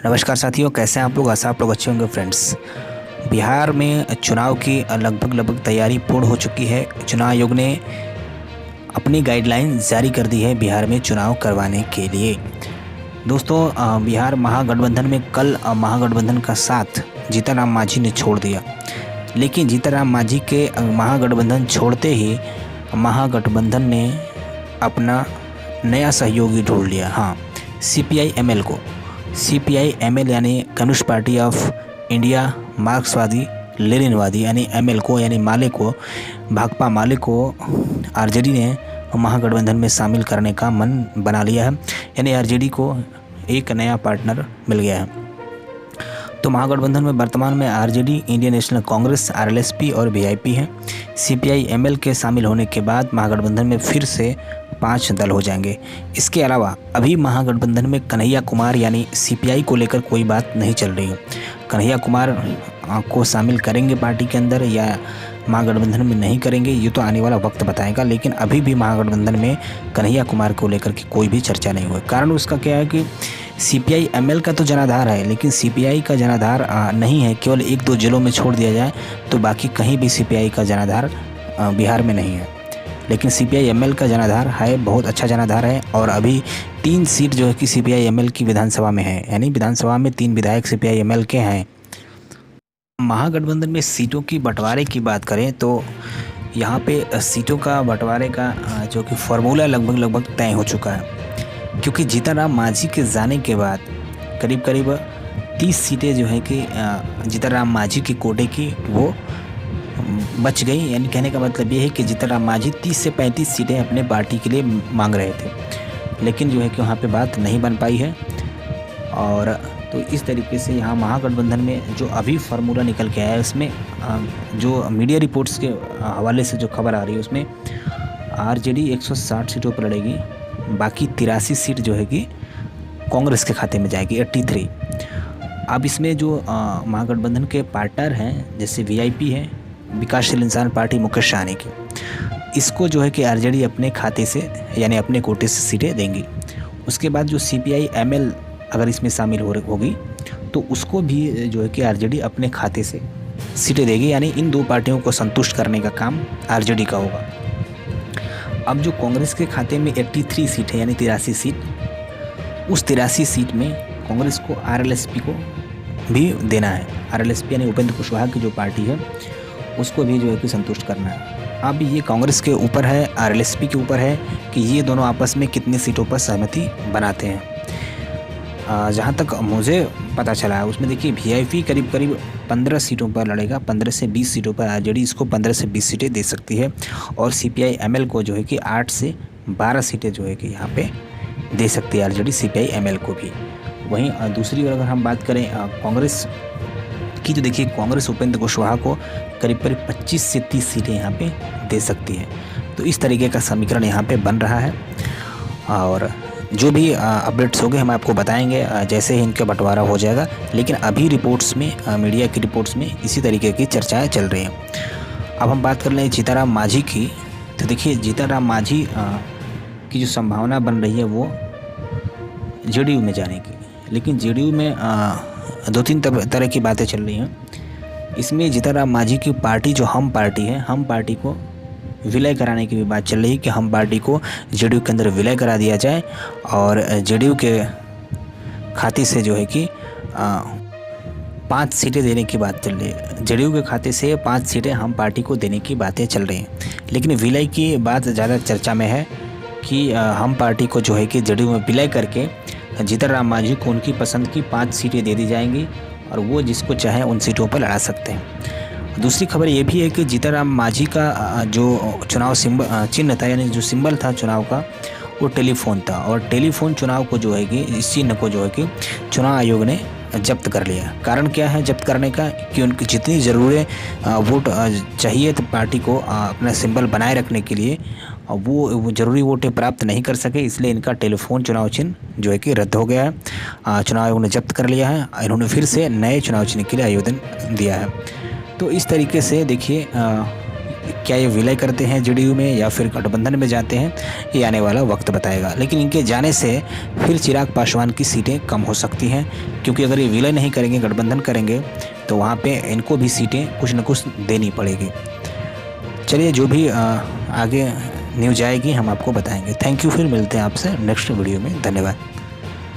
नमस्कार साथियों, कैसे हैं आप लोग। आशा आप लोग अच्छे होंगे। फ्रेंड्स, बिहार में चुनाव की लगभग तैयारी पूर्ण हो चुकी है। चुनाव आयोग ने अपनी गाइडलाइन जारी कर दी है बिहार में चुनाव करवाने के लिए। दोस्तों, बिहार महागठबंधन में कल महागठबंधन का साथ जीतनराम मांझी ने छोड़ दिया। लेकिन जीतनराम मांझी के महागठबंधन छोड़ते ही महागठबंधन ने अपना नया सहयोगी ढूंढ लिया। हाँ, CPI-ML को। CPI-ML यानी कम्युनिस्ट पार्टी ऑफ इंडिया मार्क्सवादी लेनिनवादी यानी ML को यानी माले को, भाकपा माले को RJD ने महागठबंधन में शामिल करने का मन बना लिया है। यानी RJD को एक नया पार्टनर मिल गया है। तो महागठबंधन में वर्तमान में RJD, Indian national Congress, RLSP और VIP हैं। CPI-ML के शामिल होने के बाद महागठबंधन में फिर से 5 दल हो जाएंगे। इसके अलावा अभी महागठबंधन में कन्हैया कुमार यानी CPI को लेकर कोई बात नहीं चल रही है। कन्हैया कुमार को शामिल करेंगे पार्टी के अंदर या महागठबंधन में नहीं करेंगे, ये तो आने वाला वक्त बताएगा। लेकिन अभी भी महागठबंधन में कन्हैया कुमार को लेकर के कोई भी चर्चा नहीं हुई। कारण उसका क्या है कि CPI-ML का तो जनाधार है, लेकिन CPI का जनाधार नहीं है। केवल 1-2 जिलों में छोड़ दिया जाए तो बाकी कहीं भी CPI का जनाधार बिहार में नहीं है। लेकिन CPI-ML का जनाधार है, बहुत अच्छा जनाधार है। और अभी 3 सीट जो है कि CPI-ML की विधानसभा में है, यानी विधानसभा में 3 विधायक CPI-ML के हैं। महागठबंधन में सीटों की बंटवारे की बात करें तो यहाँ पे सीटों का बंटवारे का जो कि फार्मूला लगभग तय हो चुका है। क्योंकि जीतनराम मांझी के जाने के बाद करीब 30 सीटें जो है कि जीतनराम मांझी के कोटे की वो बच गई। यानी कहने का मतलब ये है कि जीतनराम मांझी 30 से 35 सीटें अपने पार्टी के लिए मांग रहे थे, लेकिन जो है कि वहाँ पे बात नहीं बन पाई है। और तो इस तरीके से यहाँ महागठबंधन में जो अभी फार्मूला निकल के आया है, उसमें जो मीडिया रिपोर्ट्स के हवाले से जो खबर आ रही है उसमें RJD 160 सीटों पर लड़ेगी। बाकी 83 सीट जो है कि कांग्रेस के खाते में जाएगी, 83। अब इसमें जो महागठबंधन के पार्टनर हैं, जैसे VIP है, विकासशील इंसान पार्टी मुकेश सहनी की, इसको जो है कि RJD अपने खाते से यानी अपने कोटे से सीटें देंगी। उसके बाद जो CPI-ML अगर इसमें शामिल होगी तो उसको भी जो है कि RJD अपने खाते से सीटें देगी। यानी इन 2 पार्टियों को संतुष्ट करने का काम RJD का होगा। अब जो कांग्रेस के खाते में 83 सीट है यानी 83 सीट, उस 83 सीट में कांग्रेस को RLSP को भी देना है। RLSP यानी उपेंद्र कुशवाहा की जो पार्टी है उसको भी जो है कि संतुष्ट करना है। अब ये कांग्रेस के ऊपर है, RLSP के ऊपर है कि ये दोनों आपस में कितनी सीटों पर सहमति बनाते हैं। जहाँ तक मुझे पता चला है उसमें देखिए VIP करीब 15 सीटों पर लड़ेगा। 15 से 20 सीटों पर RJD इसको 15 से 20 सीटें दे सकती है। और CPI-ML को जो है कि 8 से 12 सीटें जो है कि यहाँ पे दे सकती है RJD CPI-ML को भी। वहीं दूसरी ओर अगर हम बात करें कांग्रेस की, तो देखिए कांग्रेस उपेंद्र कुशवाहा को करीब 25 से 30 सीटें यहाँ पे दे सकती है। तो इस तरीके का समीकरण यहाँ पे बन रहा है। और जो भी अपडेट्स होंगे हम आपको बताएंगे जैसे ही इनका बंटवारा हो जाएगा। लेकिन अभी रिपोर्ट्स में, मीडिया की रिपोर्ट्स में इसी तरीके की चर्चाएं चल रही हैं। अब हम बात कर लें जीतनराम मांझी की, तो देखिए जीतनराम मांझी की जो संभावना बन रही है वो JDU में जाने की। लेकिन JDU में 2-3 तरह की बातें चल रही हैं। इसमें जीतनराम मांझी की पार्टी जो हम पार्टी है, हम पार्टी को विलय कराने की भी बात चल रही है कि हम पार्टी को JDU के अंदर विलय करा दिया जाए और JDU के खाते से जो है कि 5 सीटें देने की बात चल रही है। JDU के खाते से 5 सीटें हम पार्टी को देने की बातें चल रही हैं। लेकिन विलय की बात ज़्यादा चर्चा में है कि हम पार्टी को जो है कि JDU में विलय करके जीतनराम मांझी को उनकी पसंद की 5 सीटें दे दी जाएंगी और वो जिसको चाहे उन सीटों पर लड़ा सकते हैं। दूसरी खबर ये भी है कि जीतनराम मांझी का जो चुनाव चिन्ह था, यानी जो सिंबल था चुनाव का, वो टेलीफोन था। और टेलीफोन चुनाव को जो है कि इस चिन्ह को जो है कि चुनाव आयोग ने जब्त कर लिया। कारण क्या है जब्त करने का कि उनकी जितनी ज़रूरी वोट चाहिए तो पार्टी को अपना सिंबल बनाए रखने के लिए वो ज़रूरी वोटें प्राप्त नहीं कर सके, इसलिए इनका टेलीफोन चुनाव चिन्ह जो है कि रद्द हो गया है। चुनाव आयोग ने जब्त कर लिया है। इन्होंने फिर से नए चुनाव चिन्ह के लिए आवेदन दिया है। तो इस तरीके से देखिए क्या ये विलय करते हैं जेडीयू में या फिर गठबंधन में जाते हैं, ये आने वाला वक्त बताएगा। लेकिन इनके जाने से फिर चिराग पासवान की सीटें कम हो सकती हैं, क्योंकि अगर ये विलय नहीं करेंगे, गठबंधन करेंगे, तो वहाँ पे इनको भी सीटें कुछ न कुछ देनी पड़ेगी। चलिए, जो भी आगे न्यूज आएगी हम आपको बताएंगे। थैंक यू, फिर मिलते हैं आपसे नेक्स्ट वीडियो में। धन्यवाद।